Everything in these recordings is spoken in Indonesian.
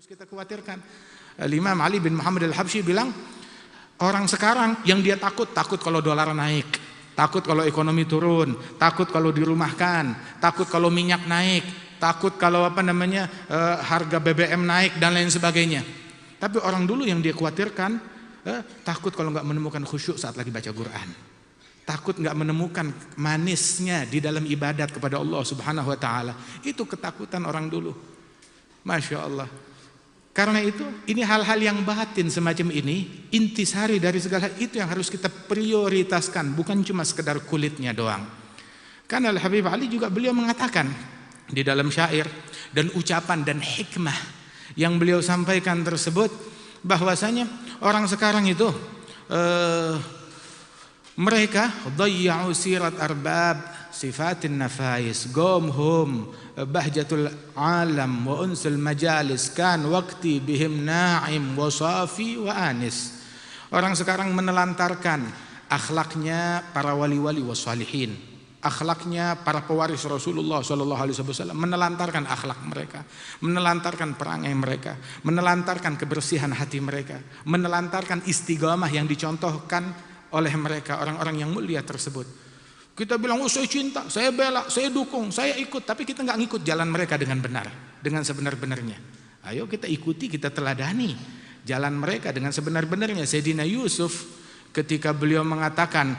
harus kita khawatirkan. Imam Ali bin Muhammad al-Habsyi bilang, orang sekarang yang dia takut kalau dolar naik, takut kalau ekonomi turun, takut kalau dirumahkan, takut kalau minyak naik, takut kalau harga BBM naik dan lain sebagainya. Tapi orang dulu yang dia khawatirkan, takut kalau nggak menemukan khusyuk saat lagi baca Quran, takut nggak menemukan manisnya di dalam ibadat kepada Allah Subhanahu Wa Taala. Itu ketakutan orang dulu. Masya Allah. Karena itu, ini hal-hal yang batin semacam ini, intisari dari segala itu yang harus kita prioritaskan, bukan cuma sekedar kulitnya doang. Karena Al-Habib Ali juga beliau mengatakan di dalam syair dan ucapan dan hikmah yang beliau sampaikan tersebut, bahwasanya orang sekarang itu mereka dhayya'u sirat arbab sifatin nafais gomhum bahjatul alam wa unsul majalis kan waqti bihim na'im wa safi wa anis. Orang sekarang menelantarkan akhlaknya para wali-wali wassalihin, akhlaknya para pewaris Rasulullah SAW, menelantarkan akhlak mereka, menelantarkan perangai mereka, menelantarkan kebersihan hati mereka, menelantarkan istiqamah yang dicontohkan oleh mereka, orang-orang yang mulia tersebut. Kita bilang, oh saya cinta, saya bela, saya dukung, saya ikut, tapi kita nggak ngikut jalan mereka dengan benar, dengan sebenar-benarnya. Ayo kita ikuti, kita teladani jalan mereka dengan sebenar-benarnya. Sayyidina Yusuf ketika beliau mengatakan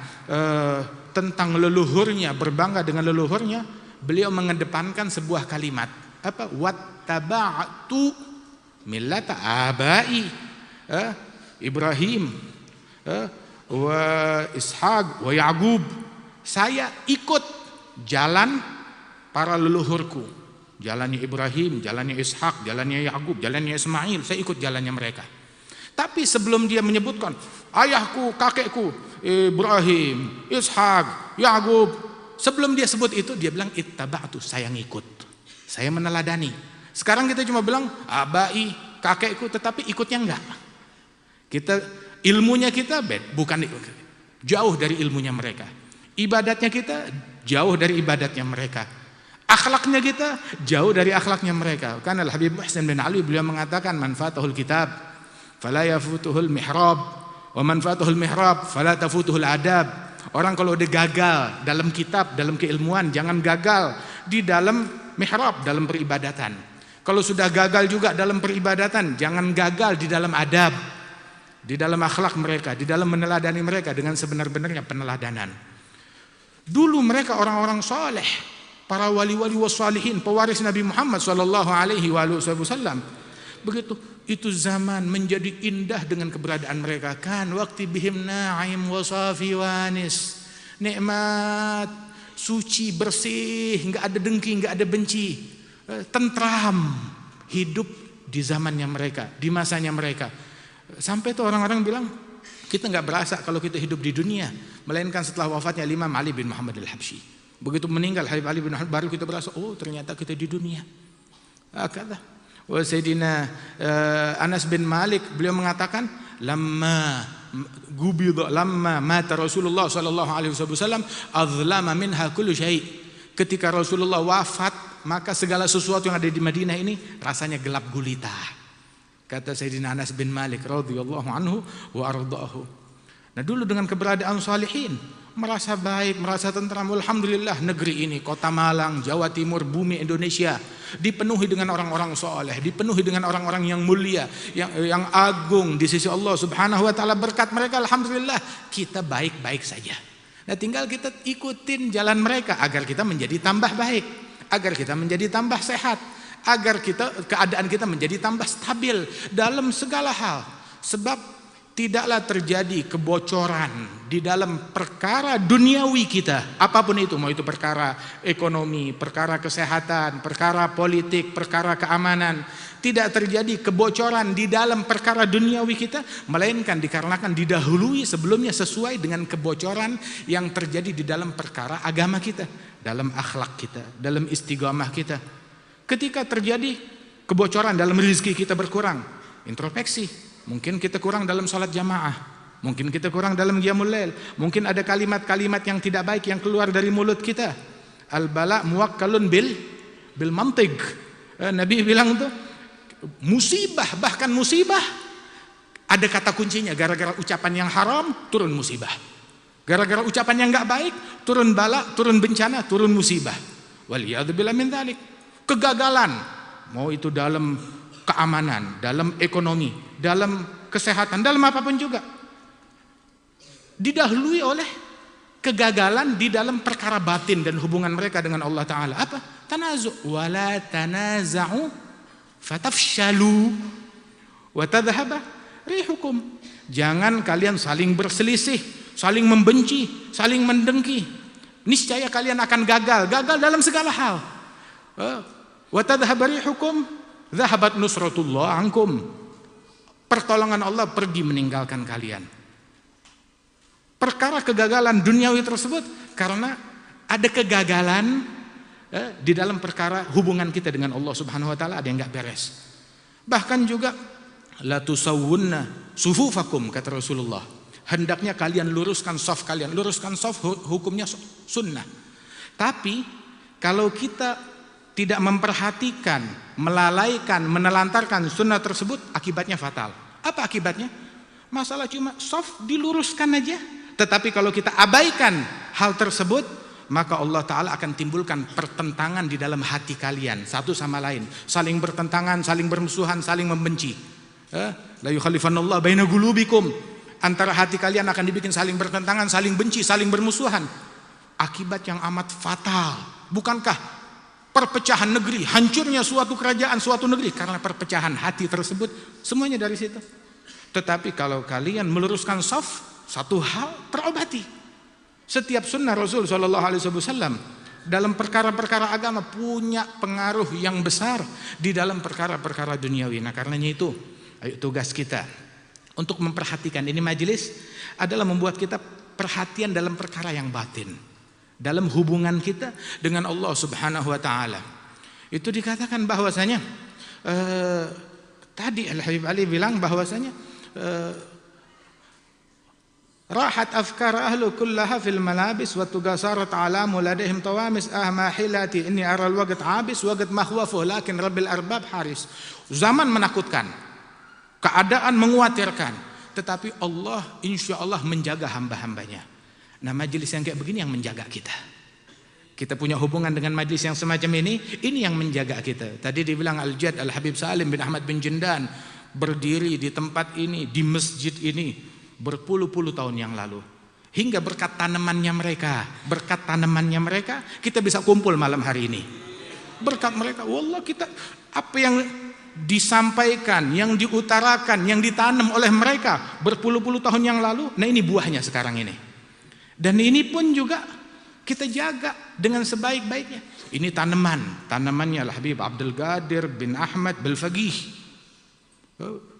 tentang leluhurnya, berbangga dengan leluhurnya, beliau mengedepankan sebuah kalimat, apa? Wattaba'tu millata abai Ibrahim wa Ishaq wa Ya'qub. Saya ikut jalan para leluhurku, jalannya Ibrahim, jalannya Ishak, jalannya Ya'qub, jalannya Ismail. Saya ikut jalannya mereka. Tapi sebelum dia menyebutkan ayahku, kakekku Ibrahim, Ishak, Ya'qub, sebelum dia sebut itu, dia bilang ittaba'tu, saya ngikut, saya meneladani. Sekarang kita cuma bilang abai, kakekku, tetapi ikutnya enggak. Kita ilmunya kita bukan jauh dari ilmunya mereka. Ibadatnya kita jauh dari ibadatnya mereka. Akhlaknya kita jauh dari akhlaknya mereka. Karena Al-Habib Muhsin bin Ali beliau mengatakan, man fatahul kitab fala yafutuhul mihrab wa man fatahul mihrab fala tafutuhul adab. Orang kalau udah gagal dalam kitab, dalam keilmuan, jangan gagal di dalam mihrab, dalam peribadatan. Kalau sudah gagal juga dalam peribadatan, jangan gagal di dalam adab, di dalam akhlak mereka, di dalam meneladani mereka dengan sebenar-benarnya peneladanan. Dulu mereka orang-orang saleh, para wali-wali wassalihin, pewaris Nabi Muhammad sallallahu alaihi wasallam. Begitu itu zaman menjadi indah dengan keberadaan mereka. Kan waqti bihim na'im wa safi wa anis. Nikmat, suci, bersih, enggak ada dengki, enggak ada benci. Tentram hidup di zamannya mereka, di masanya mereka. Sampai itu orang-orang bilang, kita nggak berasa kalau kita hidup di dunia, melainkan setelah wafatnya Imam Ali bin Muhammad al-Habsyi. Begitu meninggal Habib Ali bin Muhammad, baru kita berasa, oh ternyata kita di dunia. Kata Sayyidina Anas bin Malik, beliau mengatakan, lamma mata Rasulullah sallallahu alaihi wasallam azlama minha kullu syai'. Ketika Rasulullah wafat, maka segala sesuatu yang ada di Madinah ini rasanya gelap gulita. Kata Sayyidina Anas bin Malik radhiyallahu anhu wa ardaahu. Nah dulu dengan keberadaan salihin, merasa baik, merasa tentram. Alhamdulillah negeri ini, kota Malang, Jawa Timur, bumi Indonesia dipenuhi dengan orang-orang soleh, dipenuhi dengan orang-orang yang mulia, yang agung di sisi Allah Subhanahu Wa Taala. Berkat mereka alhamdulillah kita baik-baik saja. Nah tinggal kita ikutin jalan mereka agar kita menjadi tambah baik, agar kita menjadi tambah sehat, agar keadaan kita menjadi tambah stabil dalam segala hal. Sebab tidaklah terjadi kebocoran di dalam perkara duniawi kita, apapun itu, mau itu perkara ekonomi, perkara kesehatan, perkara politik, perkara keamanan. Tidak terjadi kebocoran di dalam perkara duniawi kita, melainkan dikarenakan didahului sebelumnya sesuai dengan kebocoran yang terjadi di dalam perkara agama kita, dalam akhlak kita, dalam istiqamah kita. Ketika terjadi kebocoran dalam rezeki kita berkurang, introspeksi. Mungkin kita kurang dalam salat jamaah, mungkin kita kurang dalam qiyamul lail, mungkin ada kalimat-kalimat yang tidak baik yang keluar dari mulut kita. Al bala muwakkalun bil mantiq. Nabi bilang tuh musibah, bahkan musibah ada kata kuncinya, gara-gara ucapan yang haram turun musibah, gara-gara ucapan yang nggak baik turun bala, turun bencana, turun musibah. Waliyadzubillah min dzalik. Kegagalan, mau itu dalam keamanan, dalam ekonomi, dalam kesehatan, dalam apapun juga, didahului oleh kegagalan di dalam perkara batin dan hubungan mereka dengan Allah Ta'ala. Apa? Tanazu' wala tanaza'u fatafshalu wa tadhhaba rihukum. Jangan kalian saling berselisih, saling membenci, saling mendengki. Niscaya kalian akan gagal dalam segala hal. Wa tadhhaba rihukum, dhahabat nusratullah ankum. Pertolongan Allah pergi meninggalkan kalian. Perkara kegagalan duniawi tersebut karena ada kegagalan di dalam perkara hubungan kita dengan Allah Subhanahu wa taala, ada yang enggak beres. Bahkan juga la tusawwunna sufufakum, kata Rasulullah. Hendaknya kalian luruskan shaf kalian. Luruskan shaf hukumnya sunnah. Tapi kalau kita tidak memperhatikan, melalaikan, menelantarkan sunnah tersebut, akibatnya fatal. Apa akibatnya? Masalah cuma shaf diluruskan aja. Tetapi kalau kita abaikan hal tersebut, maka Allah Ta'ala akan timbulkan pertentangan di dalam hati kalian satu sama lain, saling bertentangan, saling bermusuhan, saling membenci. La yukhalifannallahu baina qulubikum, antara hati kalian akan dibikin saling bertentangan, saling benci, saling bermusuhan. Akibat yang amat fatal. Bukankah perpecahan negeri, hancurnya suatu kerajaan, suatu negeri karena perpecahan hati tersebut, semuanya dari situ. Tetapi kalau kalian meluruskan shaf, satu hal terobati. Setiap sunnah Rasul Shallallahu Alaihi Wasallam dalam perkara-perkara agama punya pengaruh yang besar di dalam perkara-perkara duniawi. Nah karenanya itu, ayo tugas kita untuk memperhatikan ini majelis adalah membuat kita perhatian dalam perkara yang batin, dalam hubungan kita dengan Allah Subhanahu Wa Taala. Itu dikatakan bahwasanya tadi Al Habib Ali bilang bahwasanya rahat afkar ahlu kullaha fil malabis wa tugasarat alamu ladihim tawamis ahmahilati inni aral waqt habis waqt mahwafu lakin rabbil arbab haris. Zaman menakutkan, keadaan mengkhawatirkan, tetapi Allah insya Allah menjaga hamba-hambanya. Nah majelis yang kayak begini yang menjaga kita. Kita punya hubungan dengan majelis yang semacam ini yang menjaga kita. Tadi dibilang Al-Jad Al-Habib Salim bin Ahmad bin Jindan berdiri di tempat ini, di masjid ini berpuluh-puluh tahun yang lalu. Hingga berkat tanamannya mereka kita bisa kumpul malam hari ini. Berkat mereka, wallah kita apa yang disampaikan, yang diutarakan, yang ditanam oleh mereka berpuluh-puluh tahun yang lalu, nah ini buahnya sekarang ini. Dan ini pun juga kita jaga dengan sebaik-baiknya. Ini tanamannya Al-Habib Abdul Qadir bin Ahmad Belfaqih.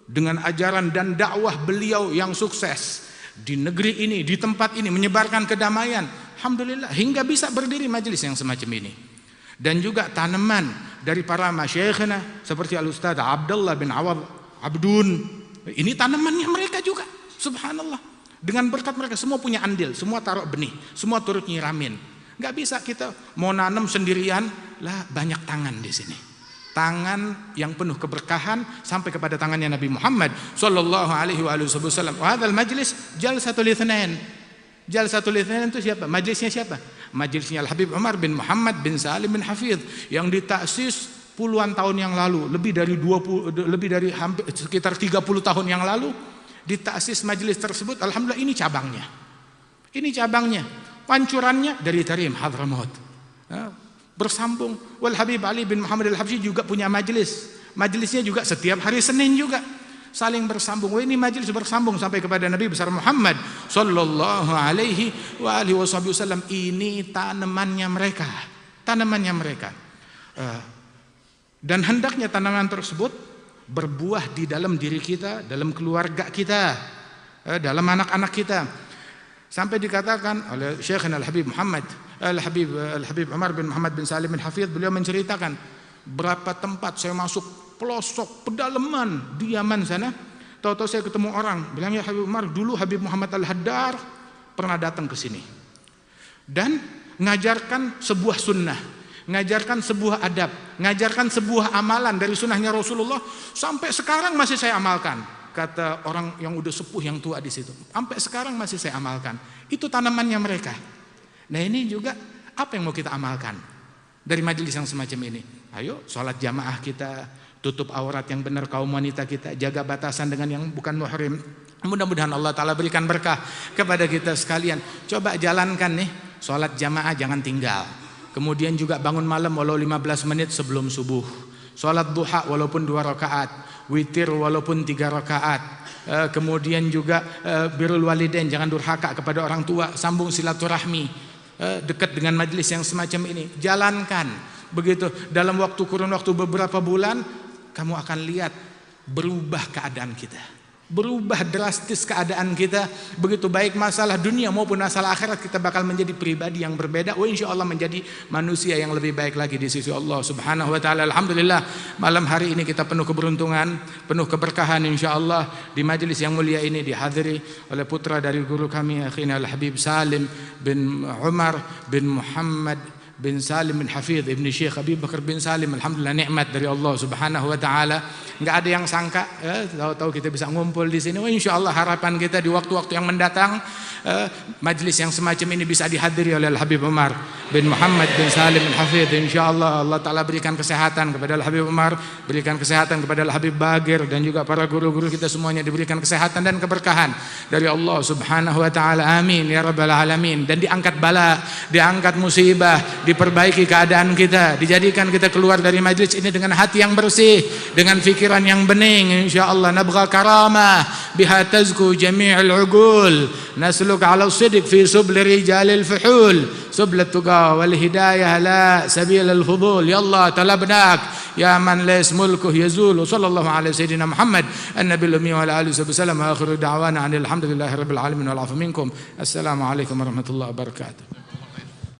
Dengan ajaran dan dakwah beliau yang sukses di negeri ini, di tempat ini, menyebarkan kedamaian, alhamdulillah hingga bisa berdiri majelis yang semacam ini. Dan juga tanaman dari para masyayikhna seperti Al-Ustaz Abdullah bin Awad Abdun, ini tanamannya mereka juga, subhanallah. Dengan berkat mereka semua punya andil, semua taruh benih, semua turut nyiramin. Gak bisa kita mau nanam sendirian lah, banyak tangan di sini. Tangan yang penuh keberkahan sampai kepada tangannya Nabi Muhammad sallallahu alaihi wasallam. Hadal majlis jalsatul itsnain. Jalsatul itsnain itu siapa? Majlisnya siapa? Majlisnya Al Habib Umar bin Muhammad bin Salim bin Hafidh yang ditaksis puluhan tahun yang lalu, lebih dari hampir sekitar 30 tahun yang lalu ditaksis majlis tersebut. Alhamdulillah ini cabangnya. Ini cabangnya. Pancurannya dari Tarim Hadramaut. Bersambung. Wal Habib Ali bin Muhammad Al-Habsyi juga punya majelis. Majelisnya juga setiap hari Senin juga saling bersambung. Ini majelis bersambung sampai kepada Nabi besar Muhammad sallallahu alaihi wa alihi wasallam. Ini tanamannya mereka. Dan hendaknya tanaman tersebut berbuah di dalam diri kita, dalam keluarga kita, dalam anak-anak kita. Sampai dikatakan oleh Syekhna Al-Habib Al-Habib Umar bin Muhammad bin Salim bin Hafidh, beliau menceritakan berapa tempat saya masuk pelosok pedalaman di Yaman sana, tahu-tahu saya ketemu orang bilang, ya Habib Umar, dulu Habib Muhammad Al-Haddar pernah datang ke sini dan ngajarkan sebuah sunnah. ngajarkan sebuah adab, ngajarkan sebuah amalan dari sunnahnya Rasulullah, sampai sekarang masih saya amalkan. Kata orang yang udah sepuh, yang tua di situ, sampai sekarang masih saya amalkan. Itu tanamannya mereka. Nah ini juga apa yang mau kita amalkan dari majelis yang semacam ini? Ayo sholat jamaah kita, tutup aurat yang benar kaum wanita kita, jaga batasan dengan yang bukan muhrim. Mudah-mudahan Allah Ta'ala berikan berkah kepada kita sekalian. Coba jalankan nih, sholat jamaah jangan tinggal. Kemudian juga bangun malam walau 15 menit sebelum subuh. Sholat duha walaupun 2 rakaat, witir walaupun 3 rakaat. Kemudian juga birrul walidain, jangan durhaka kepada orang tua, sambung silaturahmi, dekat dengan majelis yang semacam ini. Jalankan begitu, dalam kurun waktu beberapa bulan kamu akan lihat berubah keadaan kita. Berubah drastis keadaan kita, begitu baik masalah dunia maupun masalah akhirat, kita bakal menjadi pribadi yang berbeda. Insya Allah menjadi manusia yang lebih baik lagi di sisi Allah Subhanahu wa Ta'ala. Alhamdulillah, malam hari ini kita penuh keberuntungan, penuh keberkahan insya Allah. Di majelis yang mulia ini dihadiri oleh putra dari guru kami, akhina Al-Habib Salim bin Umar bin Muhammad bin Salim bin Hafidh Ibn Syekh Abi Bakar bin Salim. Alhamdulillah, nikmat dari Allah Subhanahu wa Ta'ala. Enggak ada yang sangka, tahu-tahu kita bisa ngumpul di sini. Insya Allah harapan kita di waktu-waktu yang mendatang, majlis yang semacam ini bisa dihadiri oleh Al-Habib Umar bin Muhammad bin Salim bin Hafidh. Insya Allah Allah Ta'ala berikan kesehatan kepada Al-Habib Umar, berikan kesehatan kepada Al-Habib Bagir, dan juga para guru-guru kita semuanya diberikan kesehatan dan keberkahan dari Allah Subhanahu wa Ta'ala. Amin ya rabbal alamin. Dan diangkat bala, diangkat musibah, diperbaiki keadaan kita, dijadikan kita keluar dari majlis ini dengan hati yang bersih, dengan fikiran yang bening. Insyaallah nabgha karamah biha tazku jami'ul uqul, nasluk ala sidq fi subl rijalil fuhul, subl tuqa wal hidayah la sabil al fudul. Ya Allah talabnak ya man la ismulkuh yazul. Sallallahu alaihi sayyidina Muhammad an-nabiy ummi wa ala alihi wasallam. Akhiru da'wana alhamdulillahi rabbil alamin wal afu minkum. Assalamu alaikum warahmatullahi wabarakatuh.